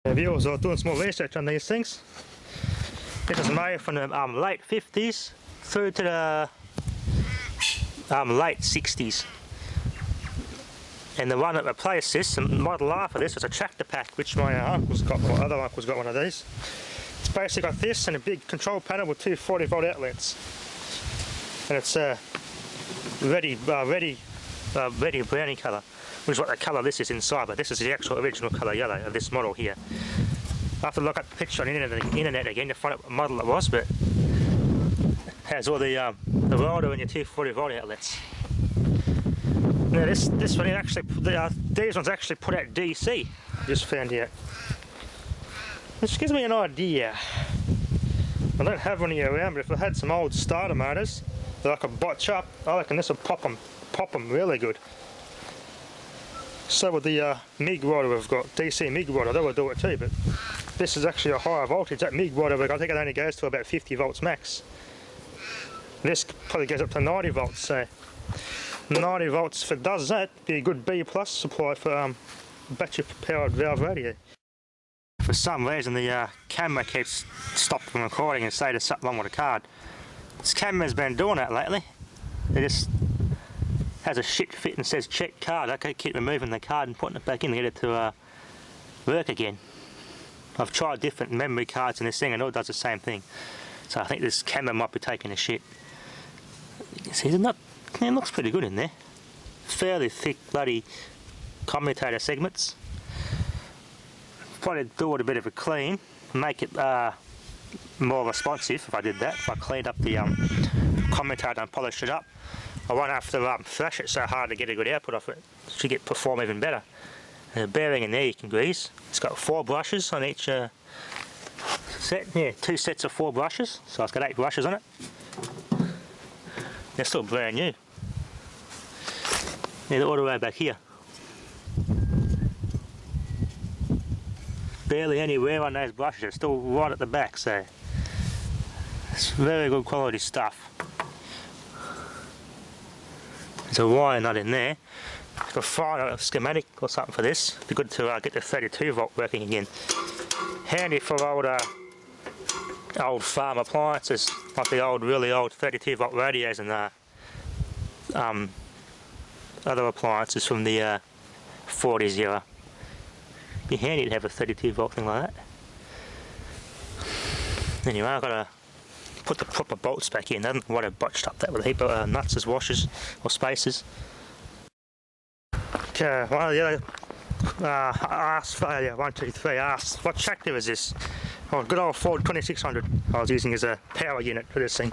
Viewers, I was doing some more research on these things. This is made from the late 50s through to the late 60s. And the one that replaced this, the model after this, was a tractor pack, which my uncle's got, my other uncle's got one of these. It's basically got this and a big control panel with two 40-volt outlets. And it's ready brownie colour, which is what the colour this is inside, but this is the actual original colour yellow of this model here. I have to look up the picture on the internet again to find out what model it was, but it has all the Welder and your two 40-volt outlets. Now this one actually, these ones actually put out DC. Just found out, which gives me an idea. I don't have any around, but if I had some old starter motors that I could botch up, I reckon this will pop them really good. So with the MIG welder we've got, DC MIG welder, that will do it too, but this is actually a higher voltage. That MIG welder, I think it only goes to about 50 volts max. This probably goes up to 90 volts, so 90 volts, if it does that, be a good B+ supply for battery powered valve radio. For some reason the camera keeps stopped from recording and say there's something wrong with the card. This camera's been doing that lately. It just has a shit fit and says check card. I can keep removing the card and putting it back in to get it to work again. I've tried different memory cards in this thing and it all does the same thing. So I think this camera might be taking a shit. See, it looks pretty good in there. Fairly thick bloody commutator segments. Probably do it a bit of a clean, make it more responsive if I did that. If I cleaned up the commutator and polished it up, I won't have to thrash it so hard to get a good output off it. It should perform even better. There's a bearing in there you can grease. It's got 4 brushes on each set. Yeah, 2 sets of 4 brushes, so it's got 8 brushes on it. They're still brand new. Yeah, they're all the way back here. Barely any wear on those brushes, they're still right at the back, so it's very good quality stuff. There's a wire nut in there. If I find a schematic or something for this, it'd be good to get the 32 volt working again. Handy for old farm appliances, like the really old 32 volt radios and other appliances from the 40s era. Be handy to have a 32 volt thing like that. Anyway, I've got to put the proper bolts back in. I don't know what I botched up that with a heap of nuts as washers or spacers. Okay, one of the other asked failure, 1, 2, 3 asked, what tractor is this? Oh, good old Ford 2600 I was using as a power unit for this thing.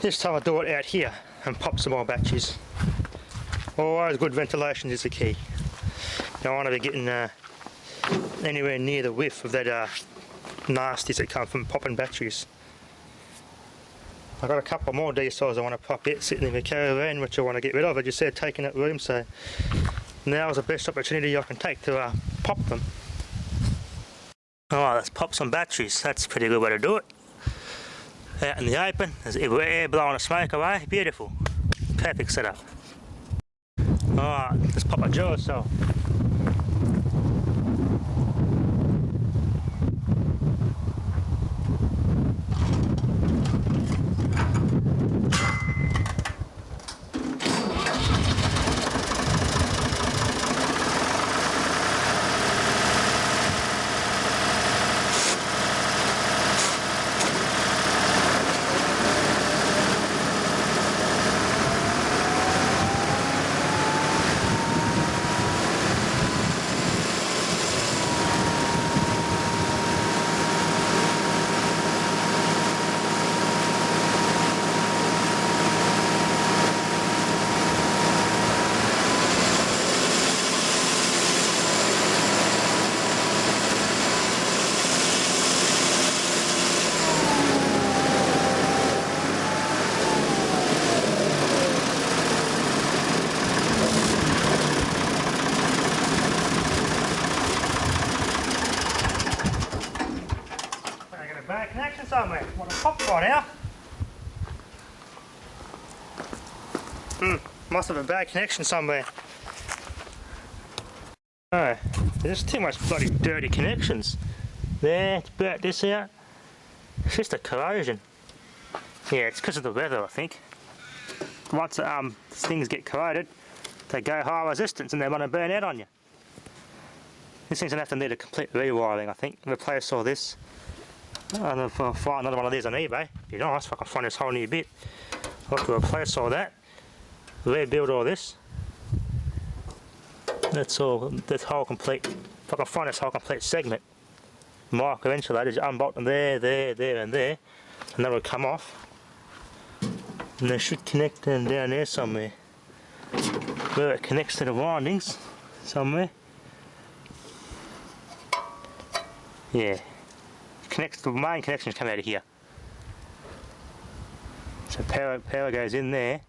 This time I do it out here and pop some more batteries. Always good ventilation is the key. You don't want to be getting anywhere near the whiff of that nasties that come from popping batteries. I've got a couple more diesels I want to pop yet sitting in the caravan, which I want to get rid of. I just said taking up room, so now is the best opportunity I can take to pop them. Alright, let's pop some batteries. That's a pretty good way to do it. Out in the open, there's air blowing the smoke away. Beautiful. Perfect setup. Alright, let's pop a jaw cell. Bad connection somewhere. Want to pop right now? Must have a bad connection somewhere. No, there's too much bloody dirty connections. There, to burnt this out. It's just a corrosion. Yeah, it's because of the weather, I think. Once things get corroded, they go high resistance and they want to burn out on you. This thing's going to have to need a complete rewiring, I think. Replace all this. And if I find another one of these on eBay, it'd be nice if I can find this whole new bit. I'll have to replace all that, rebuild all this. That's all, this whole complete, if I can find this whole complete segment. Micro insulators, unbolt them there, and there, and that will come off. And they should connect them down there somewhere. Where it connects to the windings, somewhere. Yeah. Connects, the main connections come out of here. So power goes in there,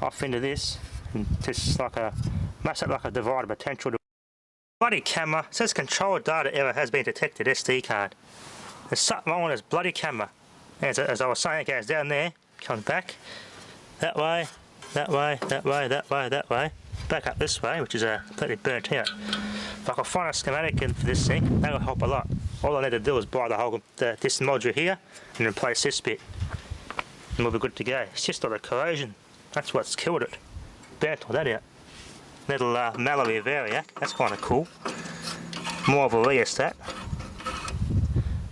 off into this, and just like a, makes it like a divider potential. Bloody camera, it says control data error has been detected, SD card. There's something wrong with this bloody camera. As I was saying, it goes down there, comes back, that way, that way, that way, that way, that way, back up this way, which is completely burnt out. If I can find a schematic in for this thing, that will help a lot. All I need to do is buy this module here and replace this bit. And we'll be good to go. It's just all the corrosion. That's what's killed it. Burnt all that out. Little Mallory variac, that's kind of cool. More of a rheostat.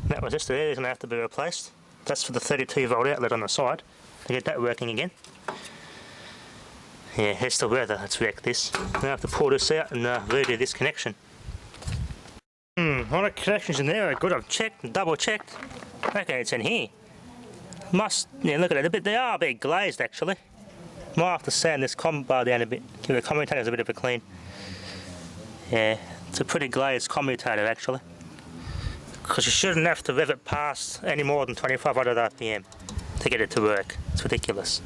That resistor there is going to have to be replaced. That's for the 32 volt outlet on the side, to get that working again. Yeah, here's the weather, let's wreck this. Now I have to pull this out and redo this connection. All the connections in there are good, I've checked and double checked. Okay, it's in here. Yeah, look at it, they are a bit glazed actually. Might have to sand this comm bar down a bit, give the commutators a bit of a clean. Yeah, it's a pretty glazed commutator actually. Because you shouldn't have to rev it past any more than 2500 RPM to get it to work. It's ridiculous.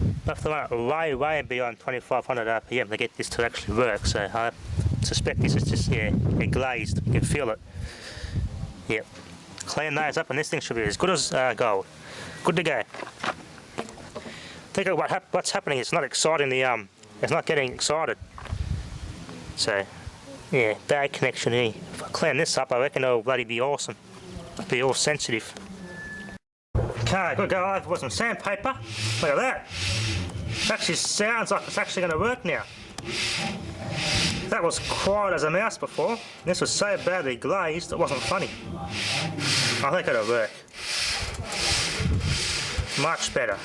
You have to run it way beyond 2500 RPM to get this to actually work, so I suspect this is just, yeah, glazed. You can feel it. Yep. Clean those up and this thing should be as good as gold. Good to go. Think of what's happening. It's not exciting. It's not getting excited. So, yeah, bad connection here. If I clean this up, I reckon it'll bloody be awesome. Be all sensitive. Okay, gotta go over with some sandpaper. Look at that. It actually sounds like it's actually going to work now. That was quiet as a mouse before. This was so badly glazed it wasn't funny. I think it'll work. Much better.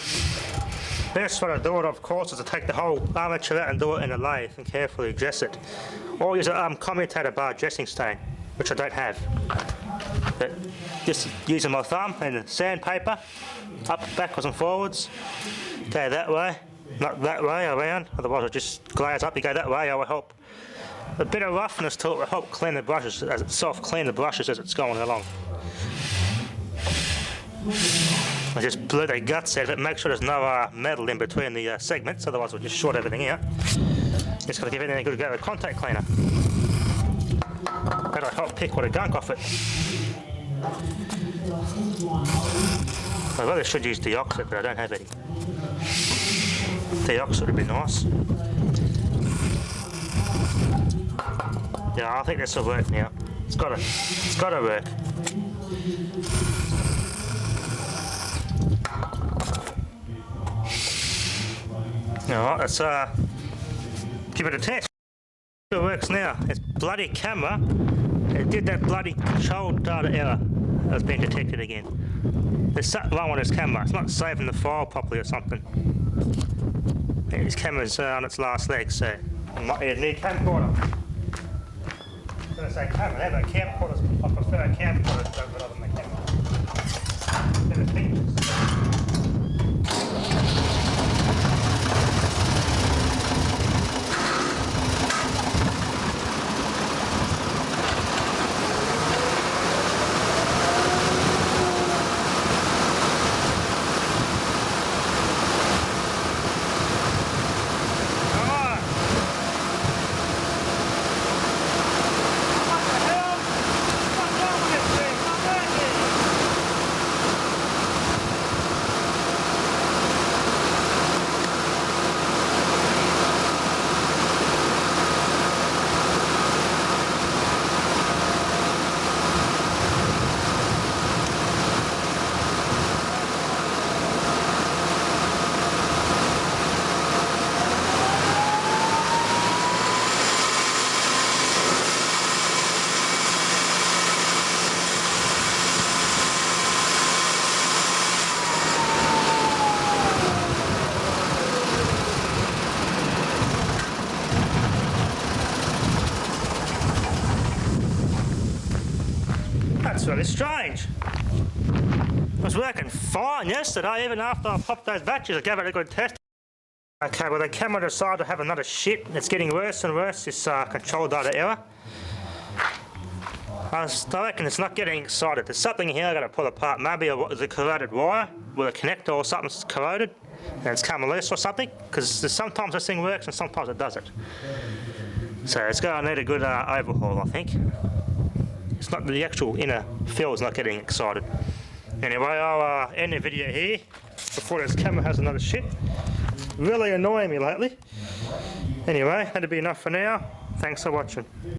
Best way to do it, of course, is to take the whole armature out and do it in a lathe and carefully dress it. Or use a commutator bar dressing stain, which I don't have. But just using my thumb and the sandpaper, up, backwards and forwards. Go that way, not that way, around, otherwise it'll just glaze up. You go that way, it will help. A bit of roughness to it will help clean the brushes, as it self-clean the brushes as it's going along. I just blew the guts out of it, make sure there's no metal in between the segments, otherwise we'll just short everything out. Just got to give everything a good go with a contact cleaner. That'll help pick all the gunk off it. I really should use deoxit, but I don't have any. Deoxit would be nice. Yeah, I think this will work now. It's gotta work. Alright, let's give it a test. It works now. It's bloody camera. It did that bloody control data error that's been detected again. There's something wrong with this camera. It's not saving the file properly or something. Yeah, this camera's on its last leg, so I might need a new camcorder. I'm going to say camera there, but camcorders, I prefer a camcorder rather than a camera. Better features. That's really strange. It was working fine yesterday, even after I popped those batteries. I gave it a good test. Okay, well the camera decided to have another shit. It's getting worse and worse, this control data error. I reckon it's not getting excited. There's something here I've got to pull apart. Maybe it's a corroded wire with a connector or something's corroded and it's come loose or something, because sometimes this thing works and sometimes it doesn't. So it's going to need a good overhaul, I think. It's not the actual inner field's not getting excited. Anyway, I'll end the video here before this camera has another shit. Really annoying me lately. Anyway, that'll be enough for now. Thanks for watching.